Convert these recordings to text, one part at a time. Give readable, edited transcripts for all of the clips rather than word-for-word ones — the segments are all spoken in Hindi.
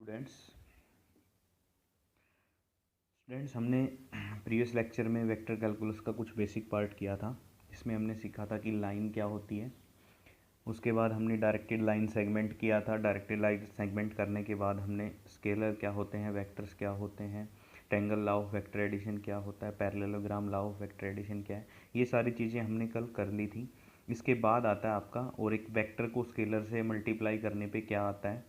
स्टूडेंट्स हमने प्रीवियस लेक्चर में वेक्टर कैलकुलस का कुछ बेसिक पार्ट किया था, जिसमें हमने सीखा था कि लाइन क्या होती है। उसके बाद हमने डायरेक्टेड लाइन सेगमेंट किया था। डायरेक्टेड लाइन सेगमेंट करने के बाद हमने स्केलर क्या होते हैं, वेक्टर्स क्या होते हैं, triangle law of vector addition क्या होता है, parallelogram law of vector addition क्या है, ये सारी चीज़ें हमने कल कर ली थी। इसके बाद आता है आपका और एक वेक्टर को स्केलर से मल्टीप्लाई करने पे क्या आता है,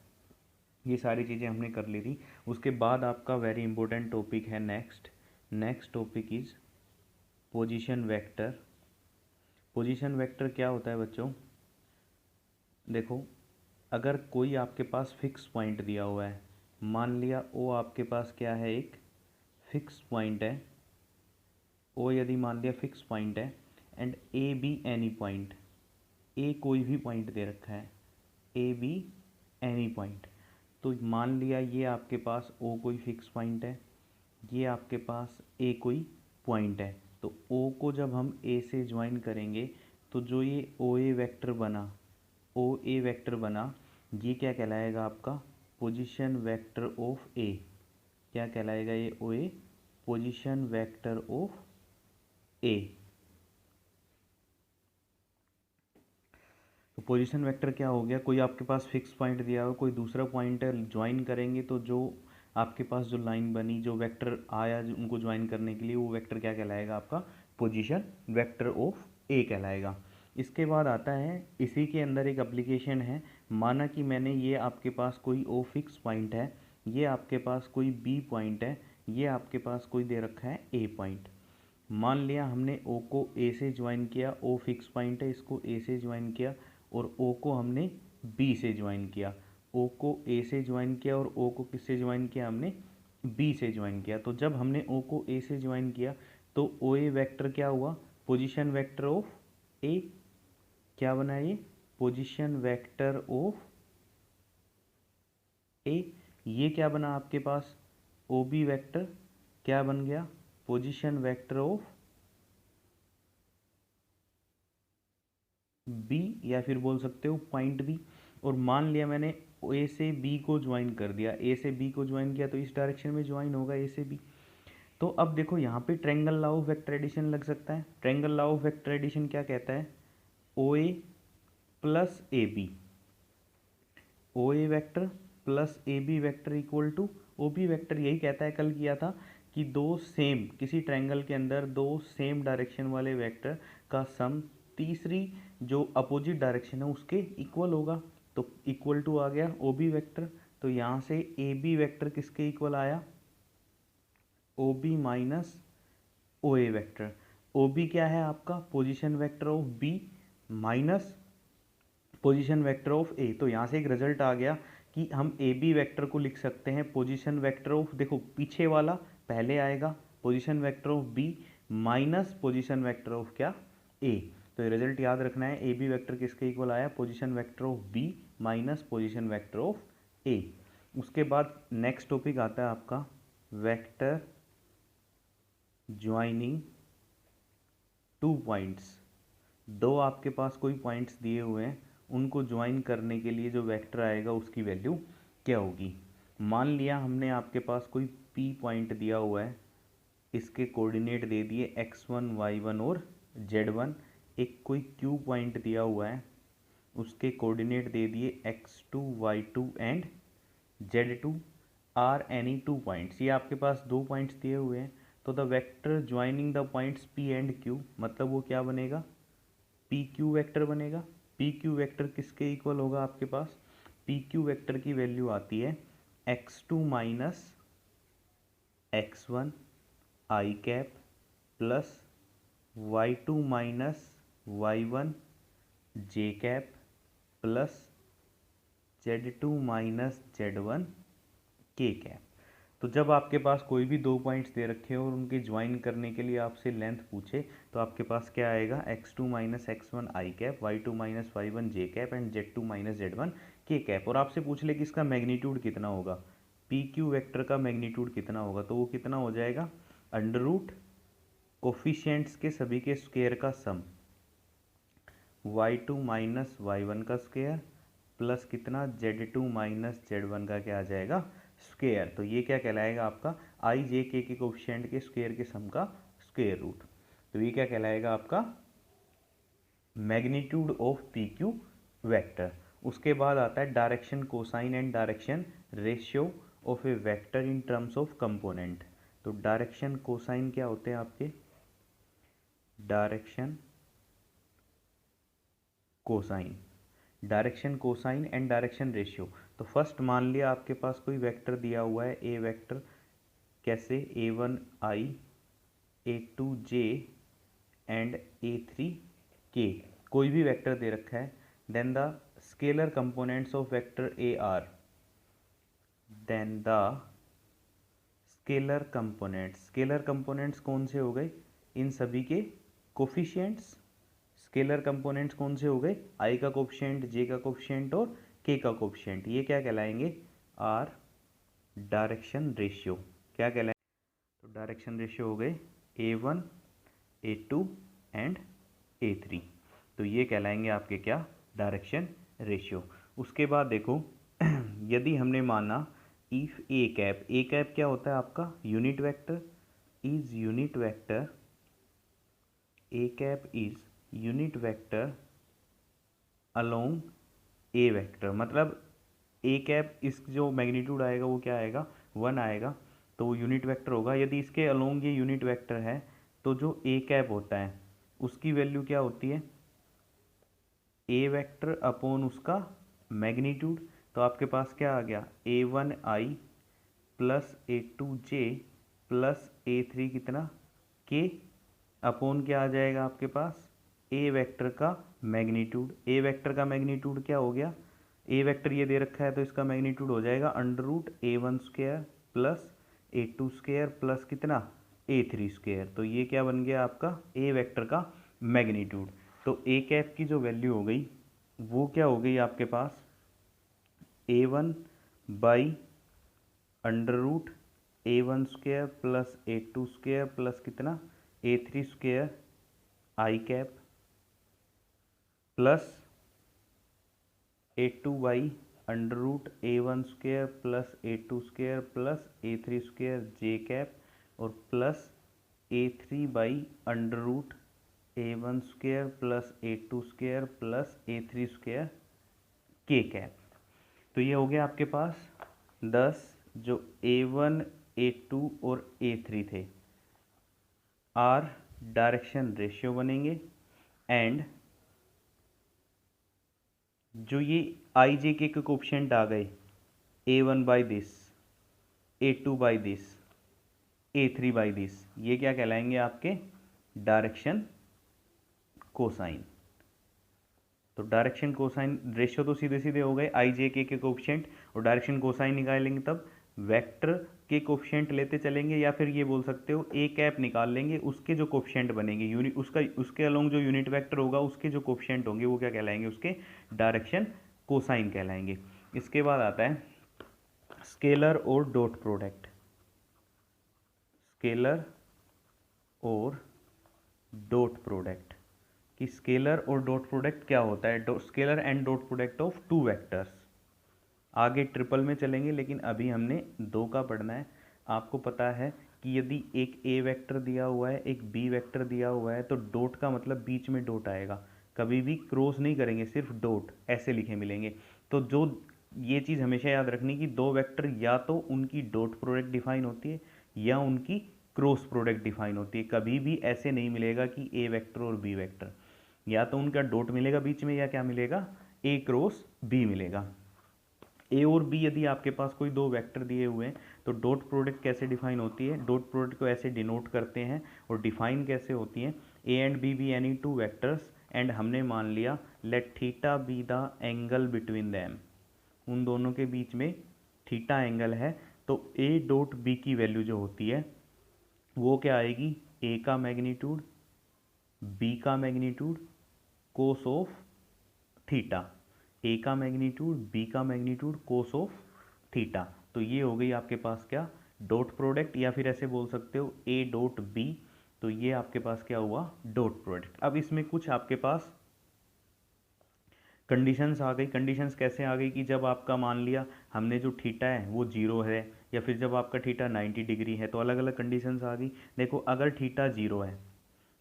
ये सारी चीज़ें हमने कर ली थी। उसके बाद आपका वेरी इंपॉर्टेंट टॉपिक है next topic is position vector. Position vector क्या होता है बच्चों? देखो, अगर कोई आपके पास फिक्स पॉइंट दिया हुआ है, मान लिया ओ आपके पास क्या है, एक फिक्स पॉइंट है। ओ यदि मान लिया फिक्स पॉइंट है and A B any point, A कोई भी पॉइंट दे रखा है, ए बी एनी पॉइंट। तो मान लिया ये आपके पास ओ कोई फिक्स पॉइंट है, ये आपके पास ए कोई पॉइंट है। तो ओ को जब हम ए से ज्वाइन करेंगे तो जो ये ओ ए वेक्टर बना, ओ ए वेक्टर बना, ये क्या कहलाएगा आपका? पोजीशन वेक्टर ऑफ ए। क्या कहलाएगा ये ओ ए? Position vector of A. तो पोजीशन वेक्टर क्या हो गया? कोई आपके पास फिक्स पॉइंट दिया हो, कोई दूसरा पॉइंट है, ज्वाइन करेंगे तो जो आपके पास जो लाइन बनी, जो वेक्टर आया उनको ज्वाइन करने के लिए, वो वेक्टर क्या कहलाएगा आपका? पोजीशन वेक्टर ऑफ ए कहलाएगा। इसके बाद आता है, इसी के अंदर एक एप्लीकेशन है। माना कि मैंने ये आपके पास कोई ओ फिक्स पॉइंट है, ये आपके पास कोई बी पॉइंट है, ये आपके पास कोई दे रखा है ए पॉइंट। मान लिया हमने ओ को ए से ज्वाइन किया, ओ फिक्स पॉइंट है, इसको ए से ज्वाइन किया, और ओ को हमने बी से ज्वाइन किया। ओ को ए से ज्वाइन किया और ओ को किससे ज्वाइन किया? हमने बी से ज्वाइन किया। तो जब हमने ओ को ए से ज्वाइन किया तो ओ ए वेक्टर क्या हुआ? पोजीशन वेक्टर ऑफ ए। क्या बना ये? पोजीशन वेक्टर ऑफ ए। ये क्या बना आपके पास? ओ बी वेक्टर क्या बन गया? पोजीशन वेक्टर ऑफ बी, या फिर बोल सकते हो पॉइंट बी। और मान लिया मैंने ए से बी को ज्वाइन कर दिया, ए से बी को ज्वाइन किया तो इस डायरेक्शन में ज्वाइन होगा ए से बी। तो अब देखो यहाँ पे triangle law of vector addition लग सकता है। Triangle law of vector addition क्या कहता है? O A plus A B, O A vector plus A B vector equal to O B vector. यही कहता है, कल किया था कि दो सेम, किसी ट्रायंगल के अंदर दो सेम डायरेक्शन वाले वेक्टर का सम तीसरी जो अपोजिट डायरेक्शन है उसके इक्वल होगा। तो इक्वल टू आ गया ओ बी वेक्टर। तो यहाँ से ए बी वेक्टर किसके इक्वल आया? O B minus O A vector. O B क्या है आपका? Position vector of B minus position vector of A. तो यहाँ से एक रिजल्ट आ गया कि हम ए बी वेक्टर को लिख सकते हैं पोजीशन वेक्टर ऑफ, देखो पीछे वाला पहले आएगा, position vector of B minus position vector of क्या? ए। तो ये रिजल्ट याद रखना है, ए बी वेक्टर किसके इक्वल आया? Position vector of B minus position vector of A. उसके बाद नेक्स्ट टॉपिक आता है आपका वेक्टर ज्वाइनिंग टू पॉइंट्स। दो आपके पास कोई पॉइंट्स दिए हुए हैं, उनको ज्वाइन करने के लिए जो वेक्टर आएगा उसकी वैल्यू क्या होगी? मान लिया हमने आपके पास कोई पी पॉइंट दिया हुआ है, इसके कोऑर्डिनेट दे दिए x1 y1 और z1। एक कोई क्यू पॉइंट दिया हुआ है, उसके कोऑर्डिनेट दे दिए x2 y2 and z2 are any two points. ये आपके पास दो पॉइंट्स दिए हुए हैं। तो the vector joining the points p and q, मतलब वो क्या बनेगा? पी क्यू वेक्टर बनेगा। पी क्यू वेक्टर किसके इक्वल होगा आपके पास? पी क्यू वेक्टर की वैल्यू आती है x2 minus x1 I cap plus y2 minus y1 J cap plus z2 minus z1 K cap. तो जब आपके पास कोई भी दो पॉइंट्स दे रखे हो और उनके ज्वाइन करने के लिए आपसे लेंथ पूछे तो आपके पास क्या आएगा? x2 minus x1 I cap, y2 minus y1 J cap and z2 minus z1 K cap. और आपसे पूछ ले कि इसका मैग्नीट्यूड कितना होगा, पी क्यू वेक्टर का मैग्नीट्यूड कितना होगा, तो वो कितना हो जाएगा? अंडर रूट कोफिशिएंट्स के सभी के स्क्वायर का सम, y2 माइनस y1 का स्क्वायर प्लस कितना? z2 माइनस z1 का क्या आ जाएगा? स्क्वायर। तो ये क्या कहलाएगा आपका आई जे के कोफिशिएंट के स्क्वायर के सम का स्क्वायर रूट। तो ये क्या कहलाएगा आपका magnitude of P Q vector. उसके बाद आता है direction cosine and direction ratio of A vector in terms of component. तो डायरेक्शन कोसाइन क्या होते हैं आपके, direction cosine and direction ratio. तो फर्स्ट मान लिया आपके पास कोई वेक्टर दिया हुआ है, ए वेक्टर, कैसे, a1i a2j एंड a3k, कोई भी वेक्टर दे रखा है। Then the scalar components of vector a are, then the scalar components कौन से हो गए, इन सभी के कोफिशिएंट्स। स्केलर कंपोनेंट्स कौन से हो गए, आई का कोफिशिएंट, जे का कोफिशिएंट और के का कोफिशिएंट। ये क्या कहलाएंगे, आर डायरेक्शन रेशियो। क्या कहलाएंगे, तो डायरेक्शन रेशियो हो गए a1 a2 एंड a3। तो ये कहलाएंगे आपके क्या, डायरेक्शन रेशियो। उसके बाद देखो यदि हमने माना इफ ए कैप क्या होता है आपका, unit vector, is unit vector, A cap is unit vector along A vector. मतलब ए कैप इस जो मैग्नीट्यूड आएगा वो क्या आएगा, 1 आएगा, तो वो यूनिट वेक्टर होगा। यदि इसके अलोंग ये यूनिट वेक्टर है तो जो ए कैप होता है उसकी वैल्यू क्या होती है, ए वेक्टर अपॉन उसका मैग्नीट्यूड। तो आपके पास क्या आ गया, a1i plus a2j plus a3 कितना, k अपॉन क्या आ जाएगा आपके पास, ए वेक्टर का मैग्नीट्यूड। ए वेक्टर का मैग्नीट्यूड क्या हो गया, ए वेक्टर ये दे रखा है तो इसका मैग्नीट्यूड हो जाएगा under root a1 square plus a2 square plus कितना, a3 स्क्वायर। तो ये क्या बन गया आपका, ए वेक्टर का मैग्नीट्यूड। तो ए कैप की जो वैल्यू हो गई वो क्या हो गई आपके पास, a1 by under root a1 square plus a2 square plus कितना, a3 square I cap plus a2 by under root a1 square plus a2 square plus a3 square J cap और plus a3 by under root a1 square plus a2 square plus a3 square K cap. तो ये हो गया आपके पास 10 जो a1 a2 और a3 थे आर डायरेक्शन रेशियो बनेंगे। एंड जो ये आई जे के कोफिशिएंट आ गए, a1 by this, a2 by this, a3 by this, ये क्या कहलाएंगे आपके डायरेक्शन कोसाइन। तो डायरेक्शन कोसाइन रेशियो तो सीधे सीधे हो गए आई जे के कोफिशिएंट, और डायरेक्शन कोसाइन निकालेंगे तब वेक्टर के कोफिशिएंट लेते चलेंगे, या फिर ये बोल सकते हो ए कैप निकाल लेंगे, उसके जो कोफिशिएंट बनेंगे यूनिट उसके अलोंग जो यूनिट वेक्टर होगा उसके जो कोफिशिएंट होंगे वो क्या कहलाएंगे, उसके डायरेक्शन कोसाइन कहलाएंगे। इसके बाद आता है स्केलर और डॉट प्रोडक्ट। स्केलर और डॉट प्रोडक्ट कि स्केलर और डॉट प्रोडक्ट क्या होता है, scalar and dot product of two vectors. आगे ट्रिपल में चलेंगे लेकिन अभी हमने 2 का पढ़ना है। आपको पता है कि यदि एक ए वेक्टर दिया हुआ है, एक बी वेक्टर दिया हुआ है, तो डॉट का मतलब बीच में डॉट आएगा, कभी भी क्रॉस नहीं करेंगे, सिर्फ डॉट ऐसे लिखे मिलेंगे। तो जो ये चीज़ हमेशा याद रखनी कि 2 वेक्टर या तो उनकी डॉट प्रोडक्ट डिफाइन होती है या उनकी क्रॉस प्रोडक्ट डिफाइन होती है। कभी भी ऐसे नहीं मिलेगा कि ए वेक्टर और बी वेक्टर, या तो उनका डॉट मिलेगा बीच में या क्या मिलेगा, ए क्रॉस बी मिलेगा। ए और बी यदि आपके पास कोई 2 वेक्टर दिए हुए हैं तो डॉट प्रोडक्ट कैसे डिफाइन होती है, डॉट प्रोडक्ट को ऐसे डिनोट करते हैं और डिफाइन कैसे होती हैं, ए and be any 2 vectors and हमने मान लिया let theta be the angle between them, उन दोनों के बीच में थीटा एंगल है। तो ए डॉट बी की वैल्यू जो होती है वो क्या आएगी, ए का मैग्नीट्यूड बी का मैग्नीट्यूड कोस ऑफ थीटा, ए का मैग्नीट्यूड बी का मैग्नीट्यूड कोस ऑफ थीटा। तो ये हो गई आपके पास क्या, डॉट प्रोडक्ट, या फिर ऐसे बोल सकते हो ए डॉट बी। तो ये आपके पास क्या हुआ, डॉट प्रोडक्ट। अब इसमें कुछ आपके पास कंडीशंस आ गई। कंडीशंस कैसे आ गई कि जब आपका मान लिया हमने जो थीटा है वो 0 है, या फिर जब आपका थीटा 90 डिग्री है, तो अलग अलग कंडीशंस आ गई। देखो अगर थीटा 0 है,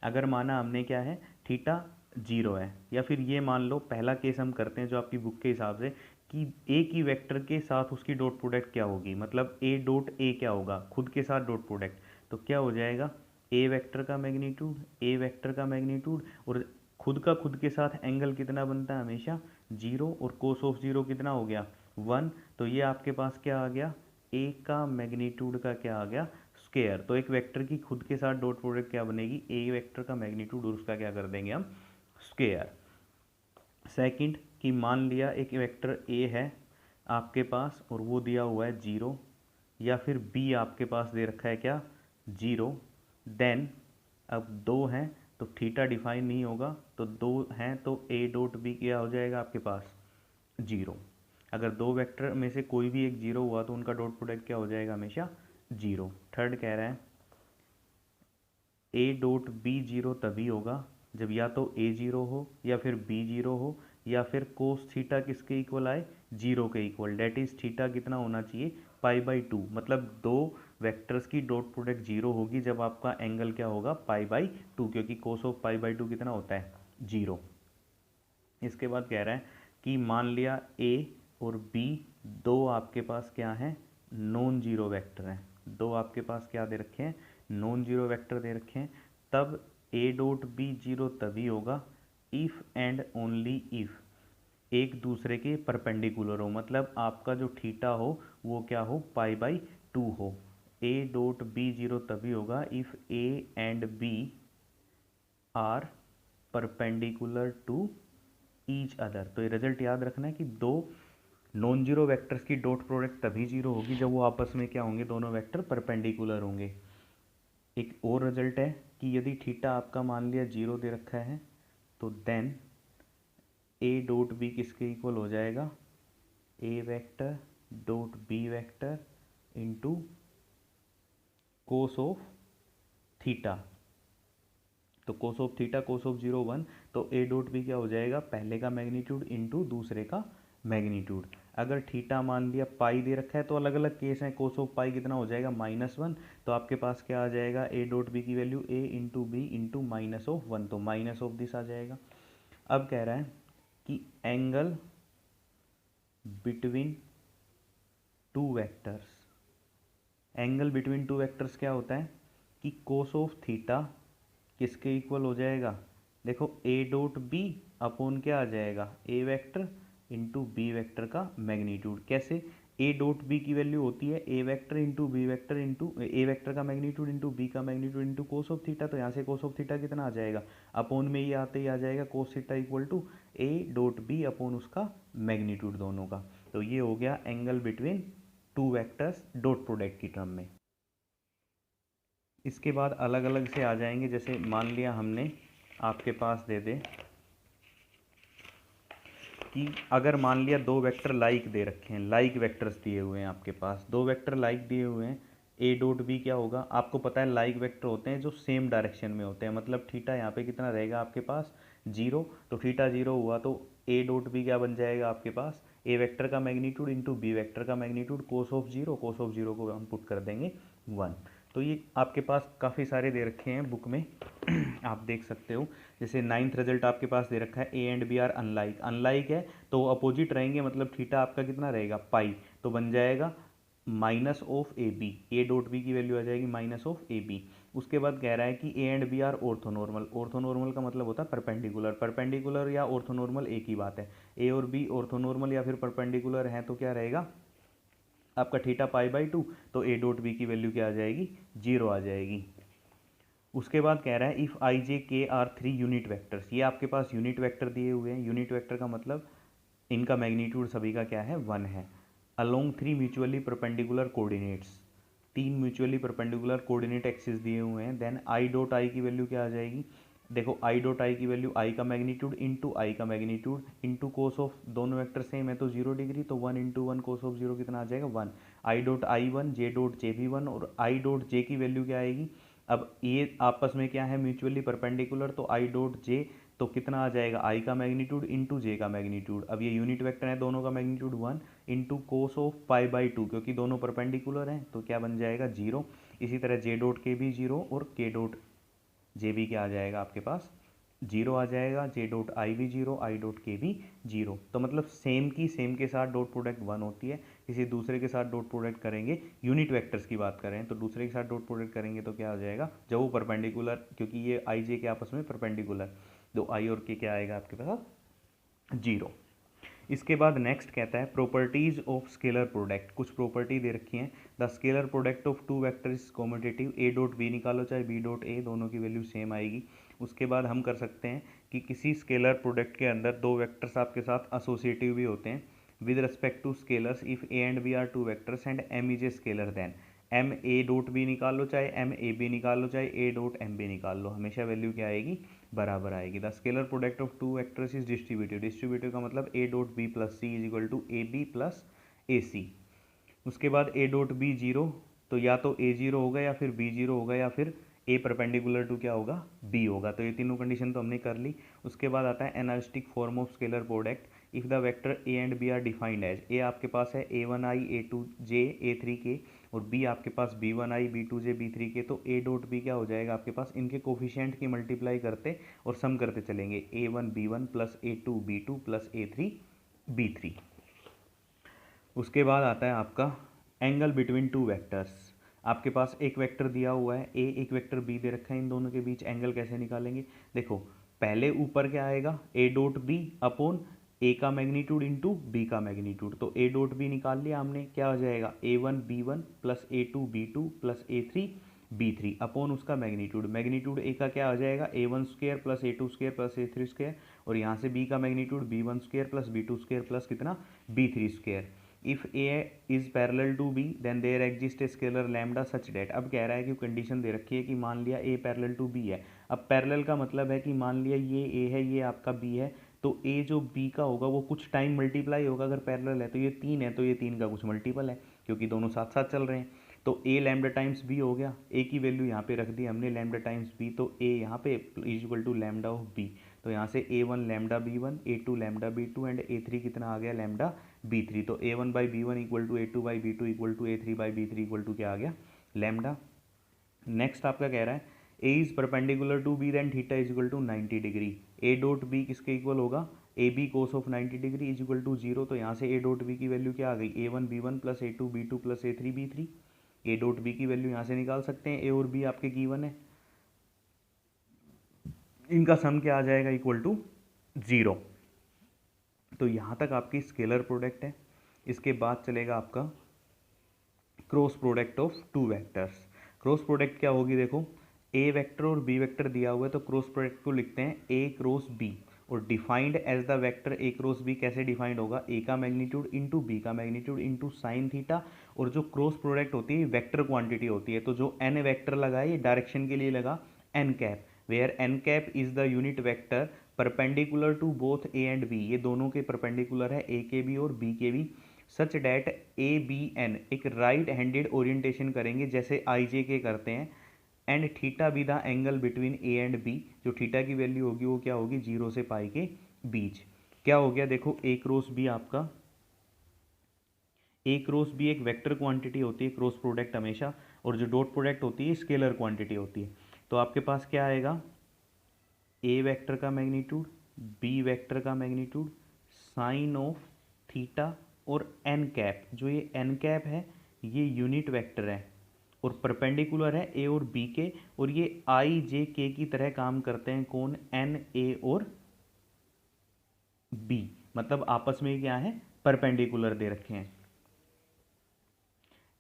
अगर माना हमने क्या है, थीटा 0 है, या फिर ये मान लो पहला केस हम करते हैं जो आपकी बुक के हिसाब से, कि ए की वेक्टर के साथ उसकी डॉट प्रोडक्ट क्या होगी, मतलब ए डॉट ए क्या होगा, खुद के साथ डॉट प्रोडक्ट, तो क्या हो जाएगा, ए वेक्टर का मैग्नीट्यूड, ए वेक्टर का मैग्नीट्यूड, और खुद के साथ एंगल कितना बनता है हमेशा 0, और कोस ऑफ 0 कितना हो गया 1, तो ये आपके पास क्या आ गया, ए का मैग्नीट्यूड का क्या आ गया स्क्वायर। तो एक वेक्टर की खुद के साथ डॉट प्रोडक्ट क्या बनेगी, ए वेक्टर का मैग्नीट्यूड और उसका क्या कर देंगे हम स्क्वायर। सेकंड कि मान लिया एक वेक्टर ए है आपके पास और वो दिया हुआ है 0, या फिर बी आपके पास दे रखा है क्या 0, देन अब 2 हैं तो थीटा डिफाइन नहीं होगा, तो 2 हैं तो ए डॉट बी क्या हो जाएगा आपके पास 0। अगर दो वेक्टर में से कोई भी एक 0 हुआ तो उनका डॉट प्रोडक्ट क्या हो जाएगा हमेशा 0। थर्ड कह रहा है ए डॉट बी 0 तभी होगा जब या तो ए 0 हो या फिर बी 0 हो, या फिर कोस थीटा किसके इक्वल आए 0 के इक्वल, डेट इज थीटा कितना होना चाहिए π/2, मतलब दो वेक्टर्स की डॉट प्रोडक्ट 0 होगी जब आपका एंगल क्या होगा π/2, क्योंकि कोस ऑफ π/2 कितना होता है 0। इसके बाद कह रहा है कि मान लिया ए और बी दो आपके पास क्या हैं नॉन जीरो वेक्टर हैं, दो आपके पास क्या दे रखे हैं नॉन जीरो वेक्टर दे रखे हैं, तब ए डॉट बी 0 तभी होगा इफ़ एंड ओनली इफ़ एक दूसरे के परपेंडिकुलर हो, मतलब आपका जो थीटा हो वो क्या हो π/2 हो। ए डॉट बी 0 तभी होगा if a and B are perpendicular to each other. तो ये रिजल्ट याद रखना है कि दो नॉन जीरो वेक्टर्स की डॉट प्रोडक्ट तभी 0 होगी जब वो आपस में क्या होंगे, दोनों वेक्टर परपेंडिकुलर होंगे। एक और रिजल्ट है कि यदि थीटा आपका मान लिया 0 दे रखा है तो देन ए डॉट बी किसके इक्वल हो जाएगा, A vector dot B vector into cos of theta. तो cos of theta cos of 0 1, तो ए डॉट बी क्या हो जाएगा पहले का मैग्नीट्यूड इंटू दूसरे का मैग्नीट्यूड। अगर थीटा मान लिया पाई दे रखा है तो अलग अलग केस हैं, कोस ऑफ पाई कितना हो जाएगा -1, तो आपके पास क्या आ जाएगा ए डॉट बी की वैल्यू ए इंटू बी इंटू -1, तो माइनस ऑफ दिस आ जाएगा। अब कह रहा है कि angle between two vectors, angle between two vectors क्या होता है कि कोस ऑफ थीटा किसके इक्वल हो जाएगा, देखो ए डॉट बी अपॉन क्या आ जाएगा A vector into B vector का मैग्नीट्यूड। कैसे, ए डॉट बी की वैल्यू होती है A vector into B vector into A vector का मैग्नीट्यूड इंटू बी का magnitude into cos of theta, तो यहाँ से कोस ऑफ थीटा कितना आ जाएगा अपॉन में ये आते ही आ जाएगा cos theta equal to a dot b upon उसका मैग्नीट्यूड दोनों का। तो ये हो गया angle between two vectors dot product की टर्म में। इसके बाद अलग अलग से आ जाएंगे, जैसे मान लिया हमने आपके पास दे दे कि अगर मान लिया दो वेक्टर लाइक दे रखे हैं, लाइक वेक्टर्स दिए हुए हैं आपके पास, दो वेक्टर लाइक दिए हुए हैं, ए डॉट बी क्या होगा आपको पता है लाइक वेक्टर होते हैं जो सेम डायरेक्शन में होते हैं, मतलब थीटा यहाँ पे कितना रहेगा आपके पास 0, तो थीटा 0 हुआ तो ए डॉट बी क्या बन जाएगा आपके पास ए वेक्टर का मैग्नीट्यूड इंटू बी वेक्टर का magnitude cos of 0, cos of 0 को हम पुट कर देंगे 1। तो ये आपके पास काफ़ी सारे दे रखे हैं बुक में आप देख सकते हो। जैसे 9th रिजल्ट आपके पास दे रखा है a and B are unlike, unlike है तो अपोजिट रहेंगे, मतलब थीटा आपका कितना रहेगा पाई, तो बन जाएगा minus of a b, a dot B की वैल्यू आ जाएगी माइनस ऑफ ए बी। उसके बाद कह रहा है कि a and B are orthonormal, orthonormal का मतलब होता है परपेंडिकुलर, परपेंडिकुलर या ऑर्थोनॉर्मल एक ही बात है, ए और बी ऑर्थोनॉर्मल या फिर परपेंडिकुलर हैं तो क्या रहेगा आपका थीटा π/2, तो ए डॉट बी की वैल्यू क्या आ जाएगी 0 आ जाएगी। उसके बाद कह रहा है इफ़ आई जे के आर 3 यूनिट वेक्टर्स, ये आपके पास यूनिट वेक्टर दिए हुए हैं, यूनिट वेक्टर का मतलब इनका मैग्नीट्यूड सभी का क्या है 1 है, along 3 mutually perpendicular coordinates, 3 mutually perpendicular coordinate axis दिए हुए हैं, देन आई डॉट आई की वैल्यू क्या आ जाएगी, देखो आई डॉट आई की वैल्यू आई का मैग्नीट्यूड इंटू आई का मैग्नीट्यूड इंटू कोस ऑफ, दोनों वेक्टर सेम है तो 0 डिग्री, तो 1 इंटू 1 कोस ऑफ 0 कितना आ जाएगा 1, I dot I 1 J dot J भी 1, और आई डॉट जे की वैल्यू क्या आएगी, अब ये आपस में क्या है म्यूचुअली परपेंडिकुलर, तो आई डॉट जे तो कितना आ जाएगा आई का मैग्नीट्यूड इंटू जे का मैग्नीट्यूड, अब ये यूनिट वेक्टर है दोनों का magnitude 1 into cos of pi by two, क्योंकि दोनों परपेंडिकुलर हैं तो क्या बन जाएगा 0। इसी तरह जे डॉट के भी 0 और के डॉट जे भी क्या आ जाएगा आपके पास 0 आ जाएगा, जे डॉट आई भी 0, आई डॉट के भी 0। तो मतलब सेम की सेम के साथ डॉट प्रोडक्ट 1 होती है, किसी दूसरे के साथ डॉट प्रोडक्ट करेंगे, यूनिट वेक्टर्स की बात करें तो दूसरे के साथ डॉट प्रोडक्ट करेंगे तो क्या आ जाएगा, जब वो परपेंडिकुलर, क्योंकि ये आई जे के आपस में परपेंडिकुलर, तो आई और के क्या आएगा आपके पास 0। इसके बाद नेक्स्ट कहता है प्रॉपर्टीज ऑफ स्केलर प्रोडक्ट। कुछ प्रॉपर्टी दे रखी हैं। The scalar product of two vector is commutative, a dot b निकालो चाहे बी डॉट ए, दोनों की वैल्यू सेम आएगी। उसके बाद हम कर सकते हैं कि किसी स्केलर प्रोडक्ट के अंदर दो वेक्टर्स आपके साथ एसोसिएटिव भी होते हैं with respect to scalars if a and B are two vectors and m is a scalar, then m a dot b निकाल लो चाहे एम ए बी निकाल लो चाहे ए डॉट एम बी निकाल लो, हमेशा वैल्यू क्या आएगी, बराबर आएगी। The scalar product of two vectors is distributive, distributive का मतलब A dot B plus C is equal to A B plus A C. उसके बाद ए डॉट बी 0, तो या तो ए 0 होगा या फिर बी 0 होगा या फिर ए परपेंडिकुलर टू क्या होगा, बी होगा। तो ये तीनों कंडीशन तो हमने कर ली। उसके बाद आता है analytic form of scalar product if the vector A and B are defined as, A आपके पास है a1i a2j a3k और बी आपके पास b1i b2j b3k, तो ए डॉट बी क्या हो जाएगा आपके पास, इनके कोफिशिएंट की मल्टीप्लाई करते और सम करते चलेंगे, a1 b1 plus a2 b2 plus a3 b3। उसके बाद आता है आपका एंगल बिटवीन टू वेक्टर्स। आपके पास एक वेक्टर दिया हुआ है ए, एक वेक्टर बी दे रखा है, इन दोनों के बीच एंगल कैसे निकालेंगे, देखो पहले ऊपर क्या आएगा ए डॉट बी अपॉन ए का मैग्नीट्यूड इंटू बी का मैग्नीट्यूड, तो ए डॉट बी निकाल लिया हमने, क्या हो जाएगा a1 b1 plus a2 b2 plus a3 b3 upon उसका मैग्नीट्यूड, मैग्नीट्यूड ए का क्या आ जाएगा a1 square plus a2 square plus a3 square, और यहाँ से बी का magnitude b1 square plus b2 square plus कितना b3 square. If a is parallel to b then there exist a scalar lambda such that, अब कह रहा है कि कंडीशन दे रखी है कि मान लिया ए पैरेलल टू बी है। अब पैरेलल का मतलब है कि मान लिया ये ए है ये आपका बी है, तो ए जो बी का होगा वो कुछ टाइम मल्टीप्लाई होगा, अगर पैरेलल है तो ये 3 है तो ये 3 का कुछ मल्टीपल है क्योंकि दोनों साथ साथ चल रहे हैं। तो ए लैम्डा टाइम्स बी हो गया, ए की वैल्यू यहाँ पे रख दी हमने लैम्डा टाइम्स बी, तो ए यहाँ पे is equal to lambda of b, तो यहाँ से a1 lambda b1, a2 lambda b2 and a3 कितना आ गया लैम्डा b3, तो a1 by b1 equal to a2 by b2 equal to a3 by b3 equal to क्या आ गया लैम्डा। नेक्स्ट आपका कह रहा है a is perpendicular to b then theta is equal to 90 degree, a dot b किसके इक्वल होगा a b cos of 90 degree is equal to 0, तो यहाँ से a डॉट b की वैल्यू क्या आ गई a1 b1 plus a2 b2 plus a3 b3, a dot b की वैल्यू यहाँ से निकाल सकते हैं, a और b आपके गिवन है, इनका सम क्या आ जाएगा इक्वल टू 0। तो यहाँ तक आपकी स्केलर प्रोडक्ट है। इसके बाद चलेगा आपका cross product of two vectors. Cross product क्या होगी, देखो ए वेक्टर और बी वेक्टर दिया हुआ है तो क्रॉस प्रोडक्ट को लिखते हैं ए क्रॉस बी, और defined as the vector a cross b कैसे डिफाइंड होगा, ए का मैग्नीट्यूड इंटू बी का मैग्नीट्यूड इंटू साइन थीटा, और जो क्रॉस प्रोडक्ट होती है वेक्टर क्वांटिटी होती है, तो जो एन वेक्टर लगा है ये डायरेक्शन के लिए लगा n cap, where n cap is the unit vector perpendicular to both a and b, ये दोनों के परपेंडिकुलर है ए के बी और बी के b, such that a b n एक राइट हैंडेड ओरिएंटेशन करेंगे जैसे आई जे के करते हैं, and theta be the angle between a and b, जो थीटा की वैल्यू होगी वो क्या होगी 0 से पाई के बीच। क्या हो गया देखो ए क्रॉस बी आपका, ए क्रॉस बी एक वेक्टर क्वांटिटी होती है क्रॉस प्रोडक्ट हमेशा, और जो डॉट प्रोडक्ट होती है स्केलर क्वांटिटी होती है। तो आपके पास क्या आएगा ए वेक्टर का मैग्नीट्यूड बी वेक्टर का मैग्नीट्यूड साइन ऑफ थीटा और एन कैप, जो ये एन कैप है ये यूनिट वेक्टर है और परपेंडिकुलर है ए और बी के, और ये आई जे के की तरह काम करते हैं कौन, एन ए और बी, मतलब आपस में क्या है परपेंडिकुलर दे रखे हैं।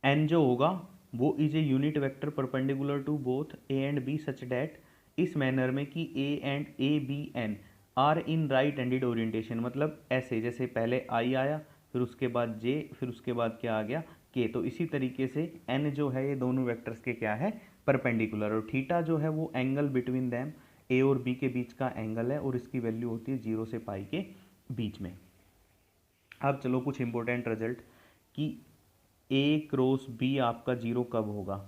एन जो होगा वो is a unit vector perpendicular to both a and b such that, इस मैनर में कि a and A b n are in right handed orientation, मतलब ऐसे जैसे पहले आई आया फिर उसके बाद जे फिर उसके बाद क्या आ गया के, तो इसी तरीके से एन जो है ये दोनों वेक्टर्स के क्या है परपेंडिकुलर, और थीटा जो है वो एंगल बिटवीन दैम ए और बी के बीच का एंगल है और इसकी वैल्यू होती है 0 से पाई के बीच में। अब चलो कुछ इंपॉर्टेंट रिजल्ट कि ए क्रॉस बी आपका 0 कब होगा,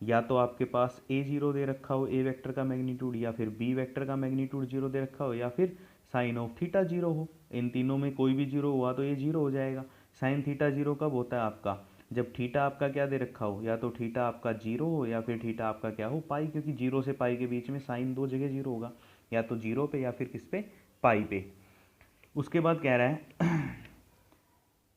या तो आपके पास ए 0 दे रखा हो ए वेक्टर का मैग्नीट्यूड, या फिर बी वेक्टर का मैग्नीट्यूड 0 दे रखा हो, या फिर साइन ऑफ थीटा 0 हो, इन तीनों में कोई भी 0 हुआ तो ये 0 हो जाएगा। साइन थीटा जीरो कब होता है आपका, जब थीटा आपका क्या दे रखा हो, या तो थीटा आपका जीरो हो या फिर थीटा आपका क्या हो, पाई, क्योंकि जीरो से पाई के बीच में साइन दो जगह जीरो होगा, या तो जीरो पे या फिर किस पे, पाई पे। उसके बाद कह रहा है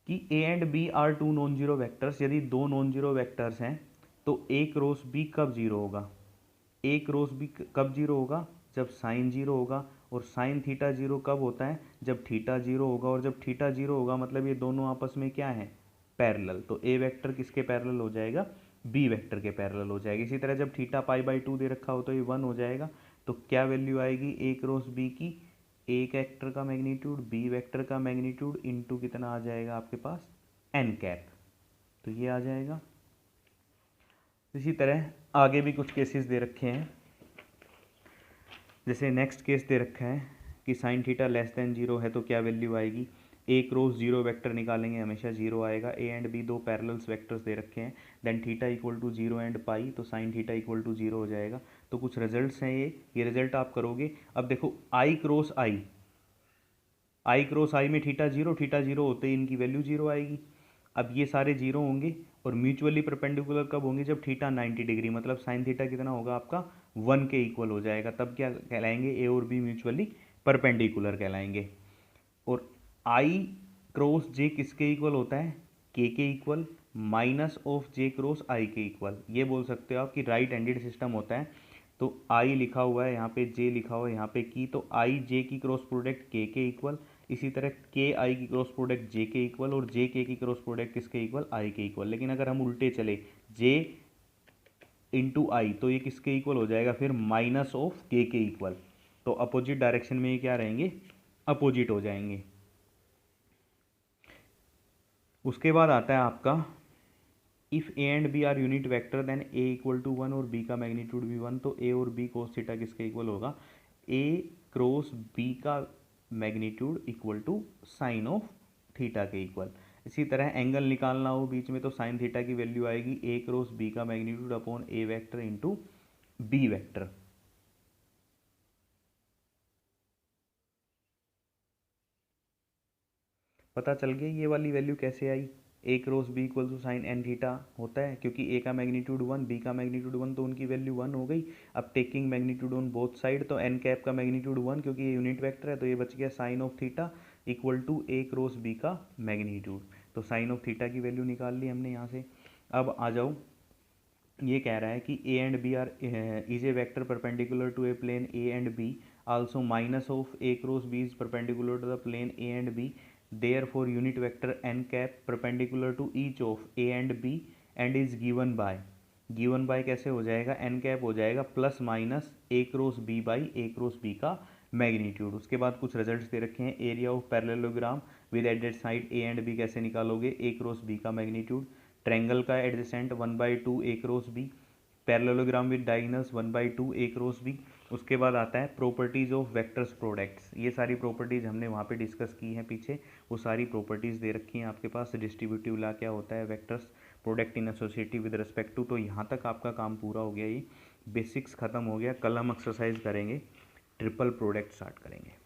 कि a and B are two non zero vectors, यदि दो नॉन जीरो वैक्टर्स हैं तो ए क्रॉस बी कब जीरो होगा, ए क्रॉस बी कब जीरो होगा, जब साइन जीरो होगा, और साइन थीटा जीरो कब होता है, जब थीटा जीरो होगा, और जब थीटा जीरो होगा मतलब ये दोनों आपस में क्या है, पैरेलल, तो ए वेक्टर किसके पैरेलल हो जाएगा, बी वेक्टर के पैरेलल हो जाएगा। इसी तरह जब थीटा पाई बाई टू दे रखा हो तो ये वन हो जाएगा, तो क्या वैल्यू आएगी, ए क्रॉस बी की, ए वेक्टर का मैग्नीट्यूड बी वेक्टर का मैग्नीट्यूड इनटू कितना आ जाएगा आपके पास, एन कैप, तो ये आ जाएगा। इसी तरह आगे भी कुछ केसेस दे रखे हैं, जैसे नेक्स्ट केस दे रखा है कि sine theta less than zero है तो क्या वैल्यू आएगी, ए क्रॉस जीरो वेक्टर निकालेंगे हमेशा जीरो आएगा, ए एंड बी दो पैरेलल्स वेक्टर्स दे रखे हैं, then theta equal to zero and pi, तो sine theta equal to zero हो जाएगा। तो कुछ रिजल्ट्स हैं ये रिजल्ट आप करोगे। अब देखो आई क्रॉस आई, आई क्रॉस आई में थीटा जीरो होते ही इनकी वैल्यू जीरो आएगी। अब ये सारे जीरो होंगे और म्यूचुअली परपेंडिकुलर कब होंगे, जब थीटा 90 डिग्री, मतलब साइन थीटा कितना होगा आपका, वन के इक्वल हो जाएगा, तब क्या कहलाएंगे, ए और बी म्यूचुअली परपेंडिकुलर कहलाएंगे। और आई क्रॉस जे किसके इक्वल होता है, K equal, minus of J cross I K equal, ये बोल सकते हो आप कि राइट हैंडेड सिस्टम होता है। तो आई लिखा हुआ है यहाँ पे, जे लिखा हुआ है यहाँ पे की, तो आई जे की क्रॉस प्रोडक्ट के इक्वल, इसी तरह के आई की क्रॉस प्रोडक्ट जे के इक्वल, और जे के की क्रॉस प्रोडक्ट किसके इक्वल, आई के इक्वल। लेकिन अगर हम उल्टे चले, जे इंटू आई, तो ये किसके इक्वल हो जाएगा फिर, माइनस ऑफ के इक्वल, तो अपोजिट डायरेक्शन में ये क्या रहेंगे, अपोजिट हो जाएंगे। उसके बाद आता है आपका if a and B are unit vector then a equal to one और बी का मैग्नीट्यूड भी वन, तो ए और बी कोस थीटा किसके इक्वल होगा, ए क्रॉस बी का magnitude equal to sine of theta के इक्वल। इसी तरह एंगल निकालना हो बीच में तो साइन थीटा की वैल्यू आएगी ए क्रॉस बी का magnitude upon A vector into B vector. पता चल गया ये वाली वैल्यू कैसे आई, A cross B equal to sine N theta होता है, क्योंकि ए का मैग्नीट्यूड वन बी का मैग्नीट्यूड वन, तो उनकी वैल्यू वन हो गई। अब taking magnitude on both side, तो एन कैप का मैग्नीट्यूड वन, क्योंकि ये यूनिट वेक्टर है, तो ये बच गया sign of theta equal to a cross B का मैग्नीट्यूड। तो साइन ऑफ थीटा की वैल्यू निकाल ली हमने यहाँ से। अब आ जाओ, ये कह रहा है कि a and B are is a vector perpendicular to a plane a and b, also minus of a cross b is perpendicular to the plane a and b, therefore unit vector n cap perpendicular to each of a and b and is given by कैसे हो जाएगा, n cap हो जाएगा plus minus a cross b by a cross b का मैग्नीट्यूड। उसके बाद कुछ रिजल्ट्स दे रखे हैं, area of parallelogram with added side a and b कैसे निकालोगे, a क्रॉस b का मैग्नीट्यूड, ट्रायंगल का adjacent 1/2 a cross b, parallelogram with diagonals 1/2 a cross b। उसके बाद आता है प्रॉपर्टीज़ ऑफ वेक्टर्स प्रोडक्ट्स, ये सारी प्रॉपर्टीज़ हमने वहाँ पे डिस्कस की हैं पीछे, वो सारी प्रॉपर्टीज़ दे रखी हैं आपके पास। डिस्ट्रीब्यूटिव ला क्या होता है, vectors product in associative with respect to. तो यहाँ तक आपका काम पूरा हो गया, ये बेसिक्स ख़त्म हो गया। कल हम एक्सरसाइज करेंगे, ट्रिपल प्रोडक्ट स्टार्ट करेंगे।